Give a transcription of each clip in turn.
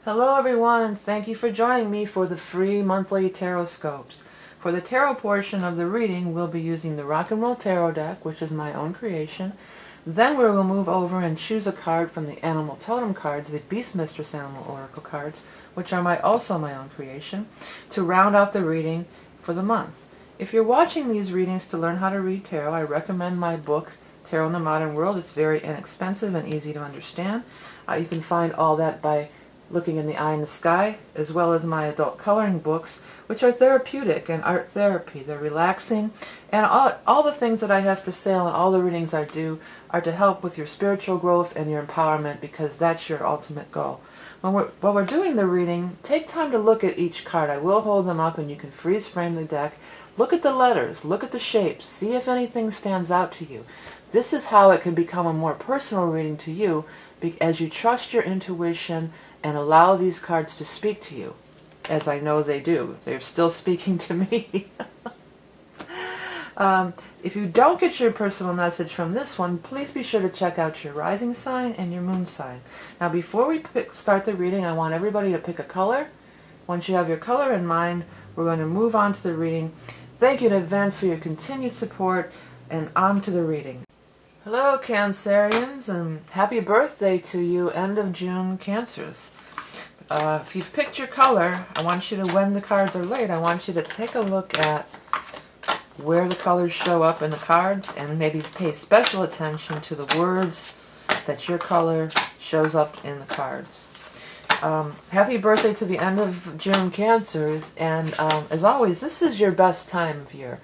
Hello everyone, and thank you for joining me for the free monthly tarot scopes. For the tarot portion of the reading, we'll be using the Rock and Roll Tarot deck, which is my own creation. Then we will move over and choose a card from the Animal Totem cards, the Beast Mistress Animal Oracle cards, which are also my own creation, to round out the reading for the month. If you're watching these readings to learn how to read tarot, I recommend my book, Tarot in the Modern World. It's very inexpensive and easy to understand. You can find all that by looking in the Eye in the Sky, as well as my adult coloring books, which are therapeutic and art therapy. They're relaxing, and all the things that I have for sale and all the readings I do are to help with your spiritual growth and your empowerment, because that's your ultimate goal. While we're doing the reading, take time to look at each card. I will hold them up and you can freeze frame the deck. Look at the letters, look at the shapes, see if anything stands out to you. This is how it can become a more personal reading to you, as you trust your intuition and allow these cards to speak to you, as I know they do. They're still speaking to me. If you don't get your personal message from this one, please be sure to check out your rising sign and your moon sign. Now, before we start the reading, I want everybody to pick a color. Once you have your color in mind, we're going to move on to the reading. Thank you in advance for your continued support, and on to the reading. Hello, Cancerians, and happy birthday to you, end of June Cancers. If you've picked your color, I want you to, when the cards are laid, I want you to take a look at where the colors show up in the cards, and maybe pay special attention to the words that your color shows up in the cards. Happy birthday to the end of June Cancers, and as always, this is your best time of year.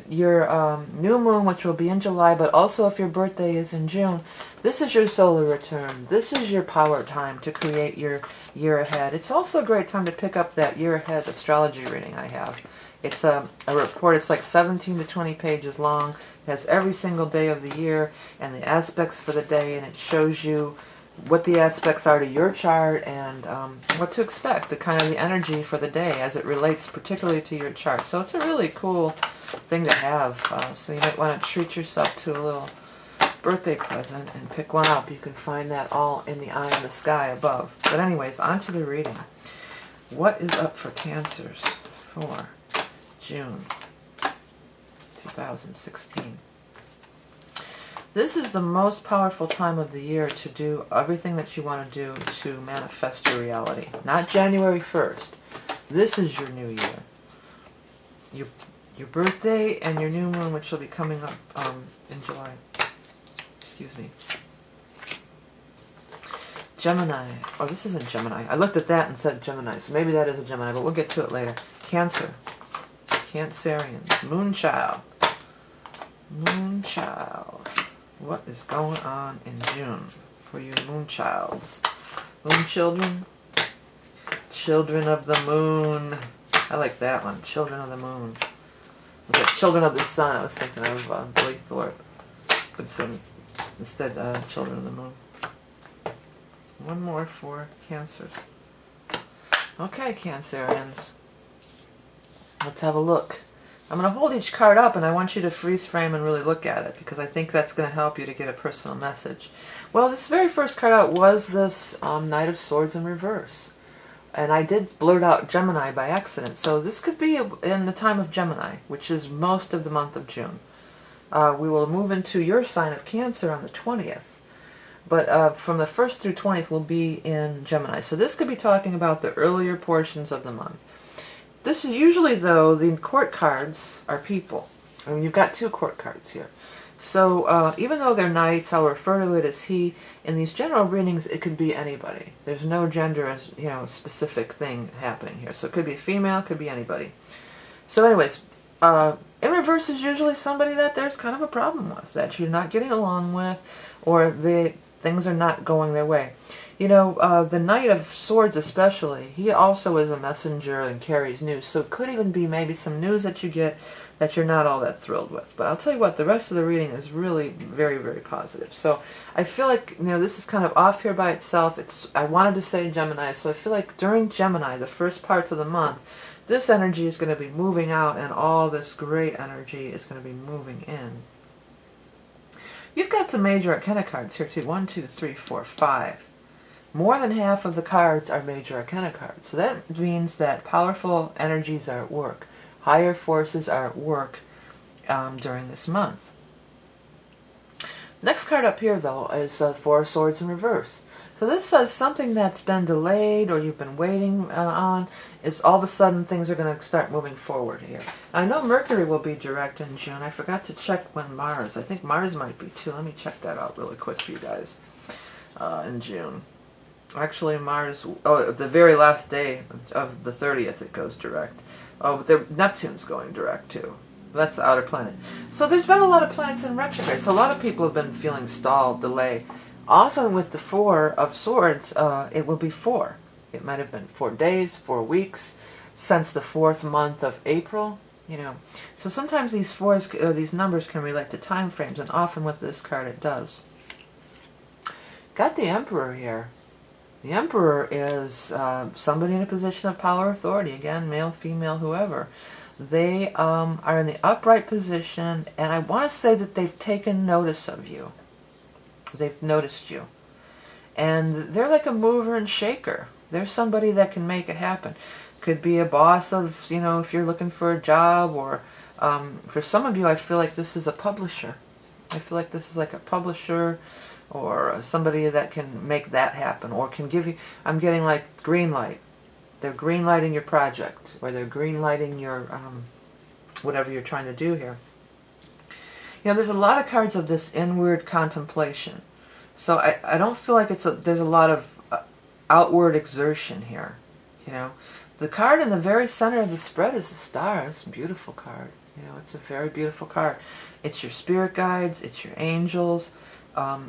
Your new moon, which will be in July, but also if your birthday is in June, this is your solar return. This is your power time to create your year ahead. It's also a great time to pick up that year ahead astrology reading I have. It's a report. It's like 17 to 20 pages long. It has every single day of the year and the aspects for the day, and it shows you what the aspects are to your chart and what to expect, the energy for the day as it relates particularly to your chart. So it's a really cool thing to have. So you might want to treat yourself to a little birthday present and pick one up. You can find that all in the Eye in the Sky above. But anyways, on to the reading. What is up for Cancers for June 2016? This is the most powerful time of the year to do everything that you want to do to manifest your reality. Not January 1st. This is your new year. Your birthday and your new moon, which will be coming up in July. Excuse me. Gemini. Oh, this isn't Gemini. I looked at that and said Gemini, so maybe that is a Gemini, but we'll get to it later. Cancer. Cancerians. Moonchild. Moonchild. What is going on in June for you Moonchilds? Moon children? Children of the Moon. I like that one. Children of the Moon. Was it Children of the Sun? I was thinking of Billy Thorpe. But instead, Children of the Moon. One more for Cancers. Okay, Cancerians. Let's have a look. I'm going to hold each card up, and I want you to freeze frame and really look at it, because I think that's going to help you to get a personal message. Well, this very first card out was this Knight of Swords in reverse. And I did blurt out Gemini by accident, so this could be in the time of Gemini, which is most of the month of June. We will move into your sign of Cancer on the 20th. But from the 1st through 20th will be in Gemini. So this could be talking about the earlier portions of the month. This is usually, though, the court cards are people. I mean, you've got two court cards here. So even though they're knights, I'll refer to it as he. In these general readings, it could be anybody. There's no gender, as specific thing happening here. So it could be female, it could be anybody. So anyways, in reverse is usually somebody that there's kind of a problem with, that you're not getting along with, or things are not going their way. The Knight of Swords especially, he also is a messenger and carries news. So it could even be maybe some news that you get that you're not all that thrilled with. But I'll tell you what, the rest of the reading is really very, very positive. So I feel like, this is kind of off here by itself. I wanted to say Gemini, so I feel like during Gemini, the first parts of the month, this energy is going to be moving out, and all this great energy is going to be moving in. You've got some major arcana cards here too. 1, 2, 3, 4, 5. more than half of the cards are major arcana cards. So that means that powerful energies are at work. Higher forces are at work during this month. Next card up here, though, is Four of Swords in reverse. So this says something that's been delayed or you've been waiting on is all of a sudden things are going to start moving forward here. I know Mercury will be direct in June. I forgot to check when Mars. I think Mars might be too. Let me check that out really quick for you guys in June. Actually, Mars, the very last day of the 30th it goes direct. Oh, but Neptune's going direct too. That's the outer planet. So there's been a lot of planets in retrograde. So a lot of people have been feeling stalled, delay. Often with the Four of Swords, it will be 4. It might have been 4 days, 4 weeks, since the 4th month of April. You know, so sometimes these numbers can relate to time frames, and often with this card it does. Got the Emperor here. The Emperor is somebody in a position of power, authority. Again, male, female, whoever. They are in the upright position, and I want to say that they've taken notice of you. They've noticed you. And they're like a mover and shaker. They're somebody that can make it happen. Could be a boss of, you know, if you're looking for a job, or for some of you, I feel like this is a publisher. I feel like this is like a publisher, or somebody that can make that happen, or can give you, I'm getting like green light. They're green lighting your project, or they're green lighting your, whatever you're trying to do here. You know, there's a lot of cards of this inward contemplation. So I don't feel like there's a lot of outward exertion here, you know. The card in the very center of the spread is the Star. It's a beautiful card. You know, it's a very beautiful card. It's your spirit guides. It's your angels.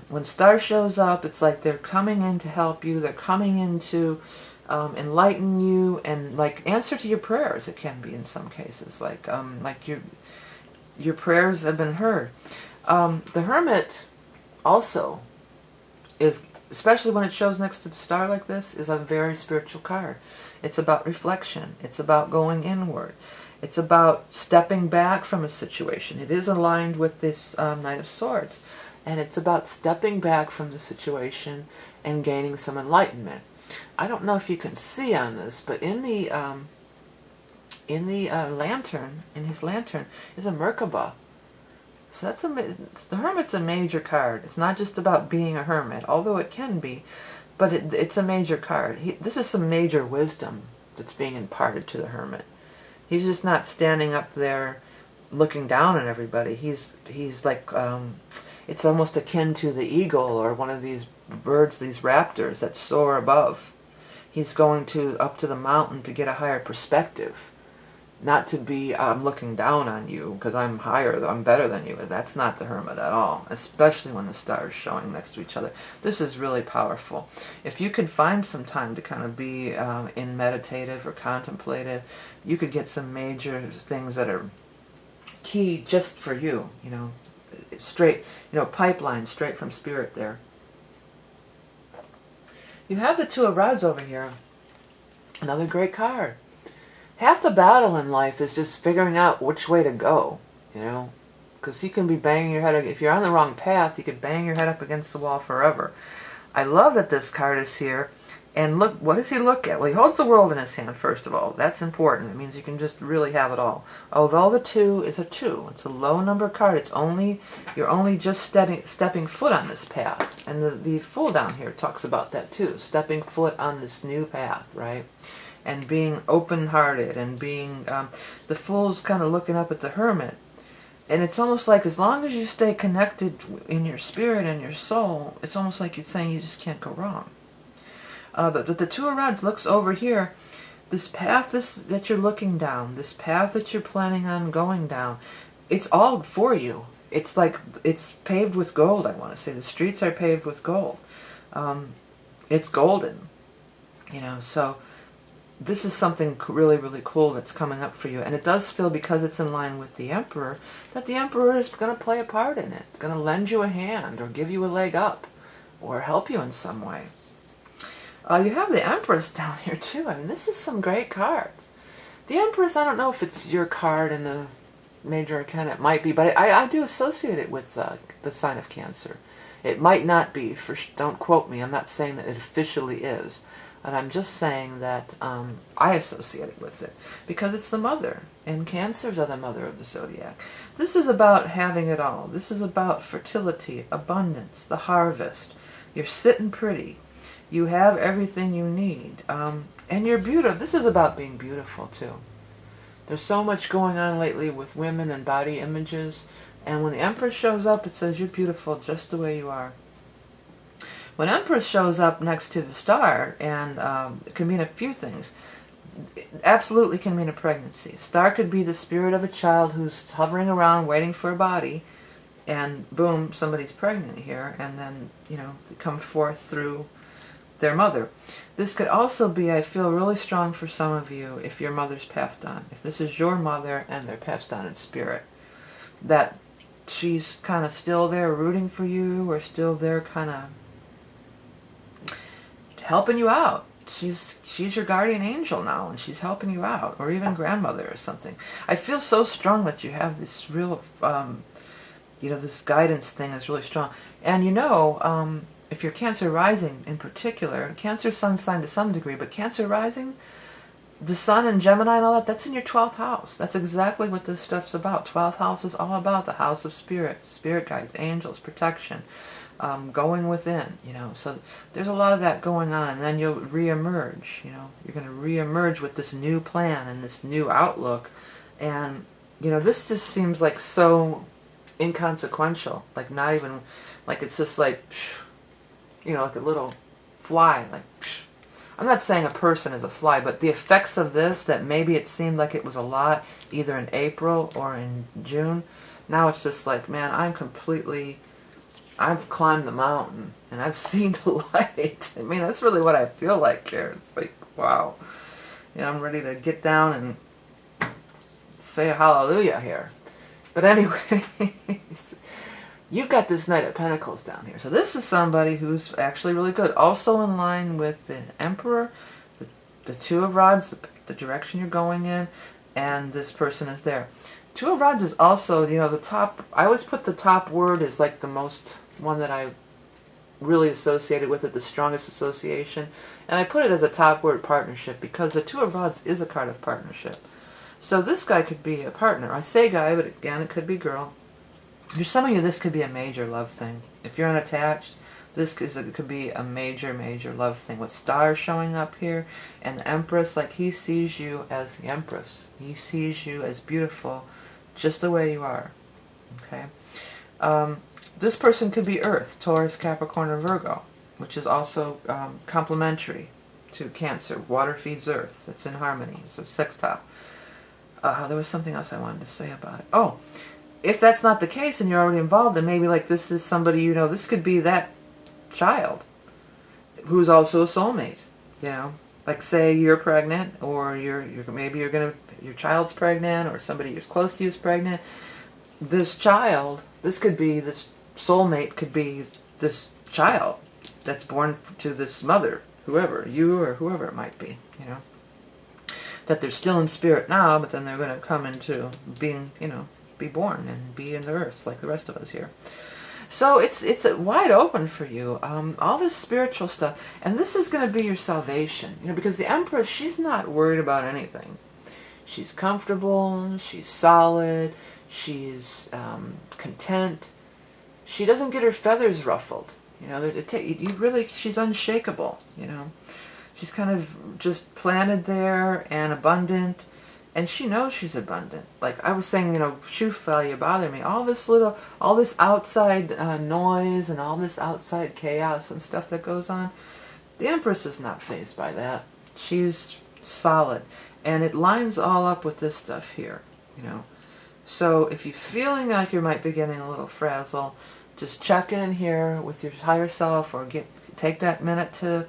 When Star shows up, it's like they're coming in to help you. They're coming in to enlighten you and like answer to your prayers. It can be in some cases, like your prayers have been heard. The Hermit also is, especially when it shows next to the Star like this, is a very spiritual card. It's about reflection. It's about going inward. It's about stepping back from a situation. It is aligned with this Knight of Swords. And it's about stepping back from the situation and gaining some enlightenment. I don't know if you can see on this, but in the lantern, in his lantern, is a Merkaba. So that's the Hermit's a major card. It's not just about being a hermit, although it can be, but it's a major card. This is some major wisdom that's being imparted to the Hermit. He's just not standing up there looking down on everybody. He's like, it's almost akin to the eagle or one of these birds, these raptors that soar above. He's going up to the mountain to get a higher perspective. Not to be, I'm looking down on you because I'm higher, I'm better than you. That's not the Hermit at all, especially when the stars showing next to each other. This is really powerful. If you could find some time to kind of be in meditative or contemplative, you could get some major things that are key just for you, you know, straight, you know, pipeline straight from spirit there. You have the Two of Rods over here. Another great card. Half the battle in life is just figuring out which way to go, you know, because you can be banging your head, if you're on the wrong path, you could bang your head up against the wall forever. I love that this card is here, and look, what does he look at? Well, he holds the world in his hand, first of all. That's important. It means you can just really have it all. Although the 2 is a 2, it's a low number card. You're only just stepping foot on this path, and the Fool down here talks about that too, stepping foot on this new path, right? And being open-hearted, and being, the Fool's kind of looking up at the Hermit. And it's almost like as long as you stay connected in your spirit and your soul, it's almost like it's saying you just can't go wrong. But the Two of Rods looks over here, this path that you're looking down, this path that you're planning on going down, it's all for you. It's like, it's paved with gold, I want to say. The streets are paved with gold. It's golden, you know, so this is something really, really cool that's coming up for you. And it does feel, because it's in line with the Emperor, that the Emperor is going to play a part in it. Going to lend you a hand, or give you a leg up, or help you in some way. You have the Empress down here too. I mean, this is some great cards. The Empress, I don't know if it's your card in the Major Arcana. It might be, but I do associate it with the sign of Cancer. It might not be, don't quote me, I'm not saying that it officially is. And I'm just saying that I associate it with it because it's the mother, and Cancers are the mother of the zodiac. This is about having it all. This is about fertility, abundance, the harvest. You're sitting pretty. You have everything you need. And you're beautiful. This is about being beautiful too. There's so much going on lately with women and body images. And when the Empress shows up, it says you're beautiful just the way you are. When Empress shows up next to the star, and it can mean a few things. It absolutely can mean a pregnancy. Star could be the spirit of a child who's hovering around waiting for a body, and boom, somebody's pregnant here, and then, you know, they come forth through their mother. This could also be, I feel really strong for some of you, if your mother's passed on. If this is your mother and they're passed on in spirit, that she's kind of still there rooting for you, or still there kind of helping you out. She's your guardian angel now, and she's helping you out, or even grandmother or something. I feel so strong that you have this real, you know, this guidance thing is really strong. And you know, if you're Cancer rising in particular, Cancer sun sign to some degree, but Cancer rising, the sun and Gemini and all that, that's in your 12th house. That's exactly what this stuff's about. 12th house is all about the house of spirit, spirit guides, angels, protection. Going within, you know, so there's a lot of that going on, and then you'll reemerge, you know, you're going to reemerge with this new plan and this new outlook, and, you know, this just seems like so inconsequential, like not even, like it's just like, you know, like a little fly, like, I'm not saying a person is a fly, but the effects of this, that maybe it seemed like it was a lot, either in April or in June, now it's just like, man, I've climbed the mountain, and I've seen the light. I mean, that's really what I feel like here. It's like, wow. You know, I'm ready to get down and say a hallelujah here. But anyway, you've got this Knight of Pentacles down here. So this is somebody who's actually really good. Also in line with the Emperor, the Two of Rods, the direction you're going in, and this person is there. Two of Rods is also, you know, the top, I always put the top word as like the most one that I really associated with it, the strongest association, and I put it as a top word, partnership, because the Two of Rods is a card of partnership. So this guy could be a partner. I say guy, but again, it could be girl. For some of you, this could be a major love thing. If you're unattached, it could be a major, major love thing. With stars showing up here, and the Empress, like he sees you as the Empress. He sees you as beautiful, just the way you are. Okay? This person could be Earth, Taurus, Capricorn, or Virgo, which is also complementary to Cancer. Water feeds Earth. It's in harmony. It's a sextile. There was something else I wanted to say about it. Oh, if that's not the case and you're already involved, then maybe like this is somebody, you know, this could be that child who's also a soulmate. You know, like say you're pregnant, or maybe your child's pregnant, or somebody who's close to you is pregnant. This child, this could be this soulmate, could be this child that's born to this mother, whoever, you or whoever it might be, you know. That they're still in spirit now, but then they're going to come into being, you know, be born and be in the earth like the rest of us here. So it's wide open for you, all this spiritual stuff, and this is going to be your salvation, you know, because the Empress, she's not worried about anything. She's comfortable, she's solid, she's content. She doesn't get her feathers ruffled, you know. She's unshakable, you know. She's kind of just planted there and abundant, and she knows she's abundant. Like I was saying, you know, shoe failure bothered me. All this outside noise and all this outside chaos and stuff that goes on, the Empress is not fazed by that. She's solid, and it lines all up with this stuff here, you know. So if you're feeling like you might be getting a little frazzle, just check in here with your higher self, or take that minute to,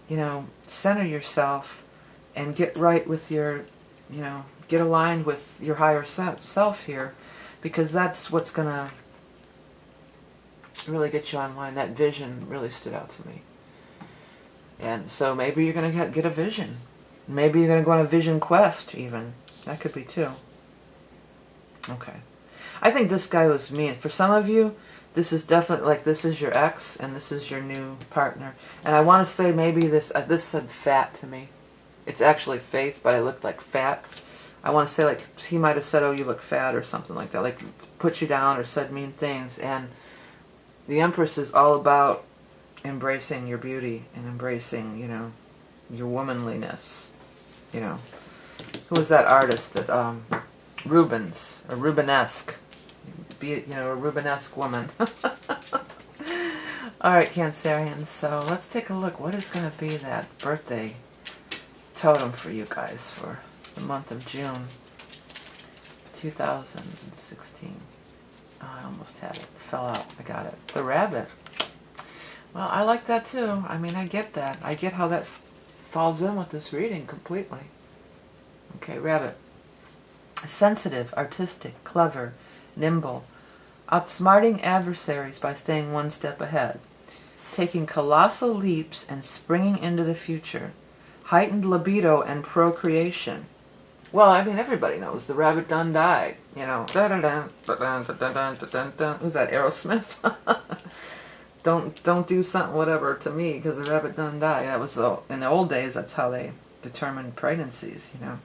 you know, center yourself and get right with your, you know, get aligned with your higher self here, because that's what's going to really get you online. That vision really stood out to me. And so maybe you're going to get a vision. Maybe you're going to go on a vision quest even. That could be too. Okay. I think this guy was mean. For some of you, This is definitely, like, this is your ex and this is your new partner. And I want to say maybe this said fat to me. It's actually Faith, but I looked like fat. I want to say, like, he might have said, oh, you look fat or something like that. Like, put you down or said mean things. And the Empress is all about embracing your beauty and embracing, you know, your womanliness. You know, who was that artist that, Rubens, or Rubenesque. Be, you know, a Rubenesque woman. Alright, Cancerians, so let's take a look. What is going to be that birthday totem for you guys for the month of June 2016? Oh, I almost had it. Fell out. I got it. The rabbit. Well, I like that too. I mean, I get that. I get how that falls in with this reading completely. Okay, rabbit. Sensitive, artistic, clever, nimble, outsmarting adversaries by staying one step ahead, taking colossal leaps and springing into the future, heightened libido and procreation. Well, I mean, everybody knows the rabbit done died. You know, who's that, Aerosmith? Don't do something whatever to me because the rabbit done died. That was in the old days. That's how they determined pregnancies. You know.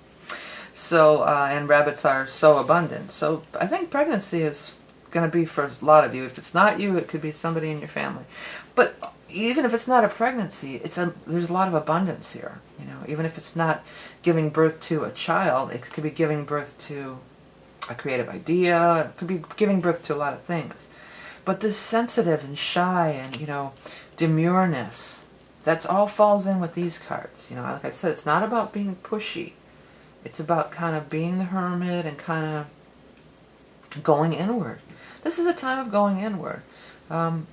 So, and rabbits are so abundant. So I think pregnancy is going to be for a lot of you. If it's not you, it could be somebody in your family. But even if it's not a pregnancy, there's a lot of abundance here. You know, even if it's not giving birth to a child, it could be giving birth to a creative idea. It could be giving birth to a lot of things. But this sensitive and shy and, you know, demureness, that's all falls in with these cards. You know, like I said, it's not about being pushy. It's about kind of being the hermit and kind of going inward. This is a time of going inward. And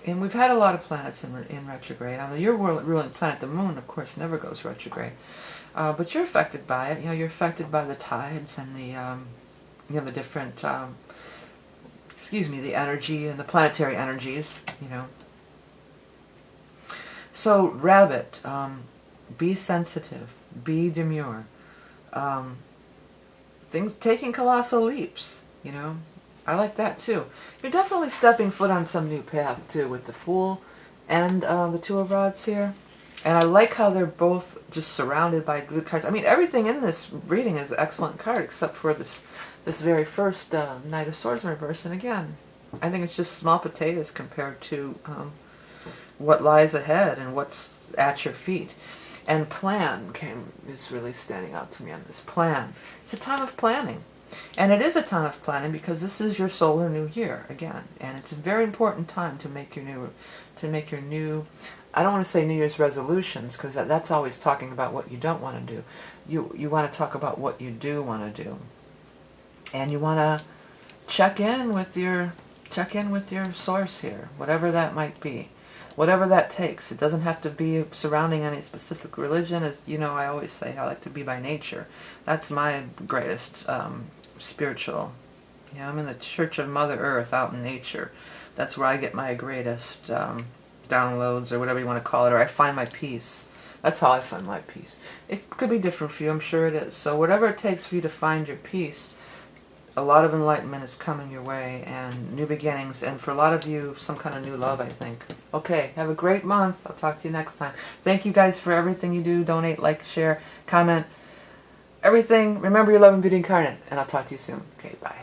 we've had a lot of planets in retrograde. I mean, your ruling planet, the moon, of course, never goes retrograde. But you're affected by it. You know, you're affected by the tides and the, you know, the different, the energy and the planetary energies, you know. So, rabbit, be sensitive, be demure. Things taking colossal leaps, you know. I like that too. You're definitely stepping foot on some new path too with the Fool and the Two of Rods here. And I like how they're both just surrounded by good cards. I mean, everything in this reading is an excellent card except for this very first Knight of Swords in reverse. And again, I think it's just small potatoes compared to what lies ahead and what's at your feet. And plan is really standing out to me on this. Plan. It's a time of planning. And it is a time of planning because this is your solar new year again. And it's a very important time to make your new, I don't want to say New Year's resolutions because that's always talking about what you don't want to do. You want to talk about what you do want to do. And you want to check in with your source here, whatever that might be. Whatever that takes. It doesn't have to be surrounding any specific religion. As you know, I always say I like to be by nature. That's my greatest spiritual. You know, I'm in the Church of Mother Earth, out in nature. That's where I get my greatest downloads, or whatever you want to call it, or I find my peace. That's how I find my peace. It could be different for you, I'm sure it is. So whatever it takes for you to find your peace, a lot of enlightenment is coming your way, and new beginnings, and for a lot of you, some kind of new love, I think. Okay, have a great month. I'll talk to you next time. Thank you guys for everything you do. Donate, like, share, comment, everything. Remember your love and beauty incarnate, and I'll talk to you soon. Okay, bye.